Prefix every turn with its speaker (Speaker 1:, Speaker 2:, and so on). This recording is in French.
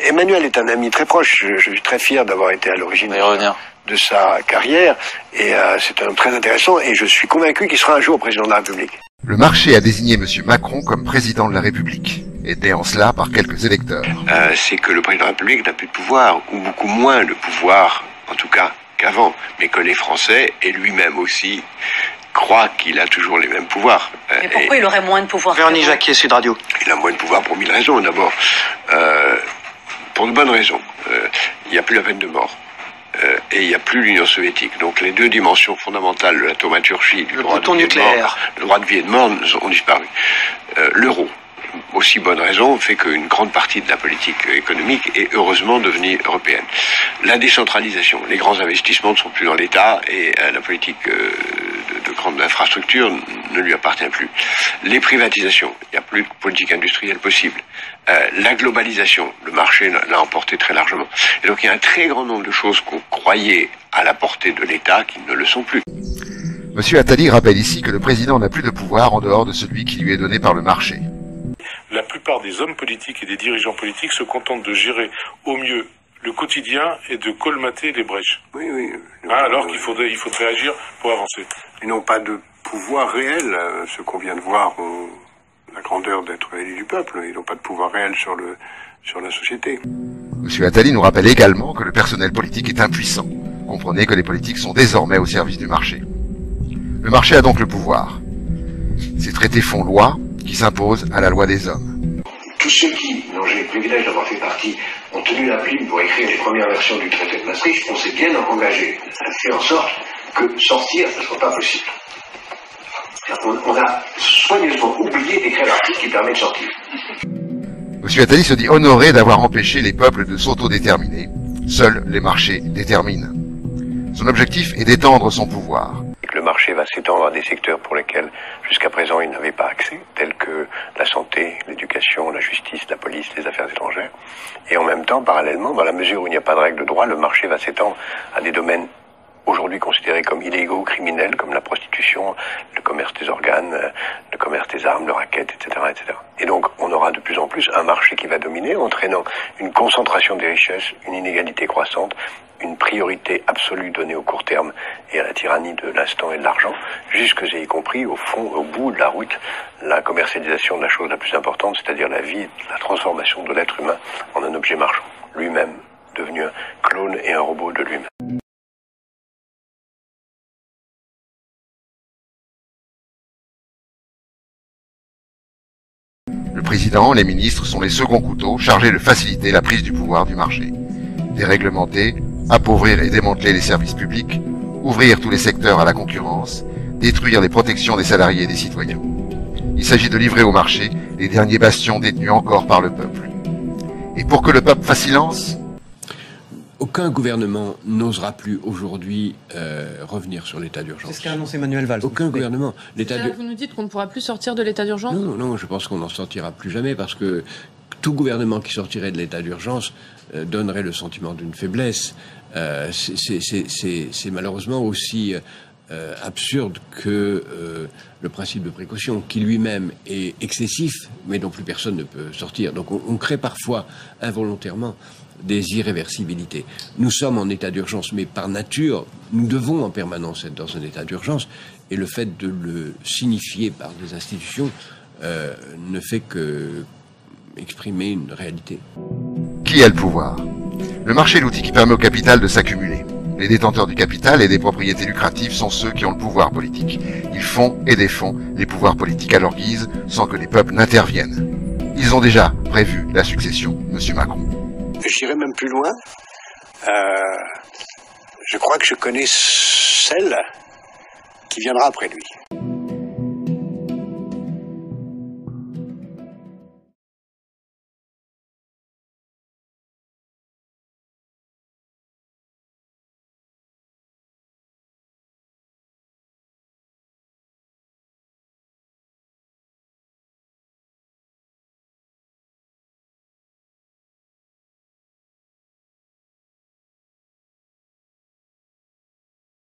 Speaker 1: Emmanuel est un ami très proche. Je suis très fier d'avoir été à l'origine de sa carrière. Et c'est un homme très intéressant. Et je suis convaincu qu'il sera un jour président de la République.
Speaker 2: Le marché a désigné M. Macron comme président de la République, aidé en cela par quelques électeurs.
Speaker 1: C'est que le président de la République n'a plus de pouvoir, ou beaucoup moins de pouvoir, en tout cas qu'avant. Mais que les Français, et lui-même aussi, croient qu'il a toujours les mêmes pouvoirs.
Speaker 3: Mais pourquoi il aurait moins de pouvoir?
Speaker 4: Véronique Jacquier, Sud Radio.
Speaker 1: Il a moins de pouvoir pour 1000 raisons. D'abord, pour de bonnes raisons. Il n'y a plus la peine de mort. Et il n'y a plus l'Union soviétique. Donc les deux dimensions fondamentales de la thaumaturgie, du droit de vie nucléaire, le droit de vie et de mort ont disparu. L'euro, aussi bonne raison, fait qu'une grande partie de la politique économique est heureusement devenue européenne. La décentralisation, les grands investissements ne sont plus dans l'État et la politique de grande infrastructure ne lui appartient plus. Les privatisations, il n'y a plus de politique industrielle possible. La globalisation, le marché l'a emporté très largement. Et donc il y a un très grand nombre de choses qu'on croyait à la portée de l'État qui ne le sont plus.
Speaker 2: Monsieur Attali rappelle ici que le président n'a plus de pouvoir en dehors de celui qui lui est donné par le marché.
Speaker 5: La plupart des hommes politiques et des dirigeants politiques se contentent de gérer au mieux le quotidien et de colmater les brèches.
Speaker 1: Oui, oui.
Speaker 5: Alors qu'il faudrait agir pour avancer.
Speaker 1: Ils n'ont pas de pouvoir réel. Ce qu'on vient de voir ont la grandeur d'être élus du peuple. Ils n'ont pas de pouvoir réel sur la société.
Speaker 2: Monsieur Attali nous rappelle également que le personnel politique est impuissant. Comprenez que les politiques sont désormais au service du marché. Le marché a donc le pouvoir. Ces traités font loi qui s'imposent à la loi des hommes.
Speaker 1: Tous ceux qui, dont j'ai le privilège d'avoir fait partie, ont tenu la plume pour écrire les premières versions du traité de Maastricht, on s'est bien engagé à faire en sorte que sortir ne soit pas possible. On a soigneusement oublié d'écrire l'article qui permet de sortir.
Speaker 2: Monsieur Attali se dit honoré d'avoir empêché les peuples de s'autodéterminer. Seuls les marchés déterminent. Son objectif est d'étendre son pouvoir.
Speaker 1: Le marché va s'étendre à des secteurs pour lesquels jusqu'à présent il n'avait pas accès, tels que la santé, l'éducation, la justice, la police, les affaires étrangères. Et en même temps, parallèlement, dans la mesure où il n'y a pas de règle de droit, le marché va s'étendre à des domaines aujourd'hui considérés comme illégaux ou criminels, comme la prostitution, le commerce des organes, le commerce des armes, le racket, etc., etc. Et donc, on aura de plus en plus un marché qui va dominer, entraînant une concentration des richesses, une inégalité croissante, une priorité absolue donnée au court terme et à la tyrannie de l'instant et de l'argent, jusque et y compris, au fond, au bout de la route, la commercialisation de la chose la plus importante, c'est-à-dire la vie, la transformation de l'être humain en un objet marchand, lui-même devenu un clone et un robot de lui-même.
Speaker 2: Le président, les ministres sont les seconds couteaux chargés de faciliter la prise du pouvoir du marché. Déréglementer, appauvrir et démanteler les services publics, ouvrir tous les secteurs à la concurrence, détruire les protections des salariés et des citoyens. Il s'agit de livrer au marché les derniers bastions détenus encore par le peuple. Et pour que le peuple fasse silence,
Speaker 6: aucun gouvernement n'osera plus aujourd'hui revenir sur l'état d'urgence.
Speaker 4: C'est ce qu'a annoncé Manuel Valls.
Speaker 6: Aucun gouvernement.
Speaker 7: Vous nous dites qu'on ne pourra plus sortir de l'état d'urgence?
Speaker 6: Non, je pense qu'on n'en sortira plus jamais parce que tout gouvernement qui sortirait de l'état d'urgence donnerait le sentiment d'une faiblesse. C'est malheureusement aussi absurde que le principe de précaution, qui lui-même est excessif, mais dont plus personne ne peut sortir. Donc on crée parfois involontairement des irréversibilités. Nous sommes en état d'urgence, mais par nature, nous devons en permanence être dans un état d'urgence, et le fait de le signifier par des institutions ne fait que exprimer une réalité.
Speaker 2: Qui a le pouvoir? Le marché est l'outil qui permet au capital de s'accumuler. Les détenteurs du capital et des propriétés lucratives sont ceux qui ont le pouvoir politique. Ils font et défont les pouvoirs politiques à leur guise sans que les peuples n'interviennent. Ils ont déjà prévu la succession, M. Macron.
Speaker 1: J'irai même plus loin. Je crois que je connais celle qui viendra après lui.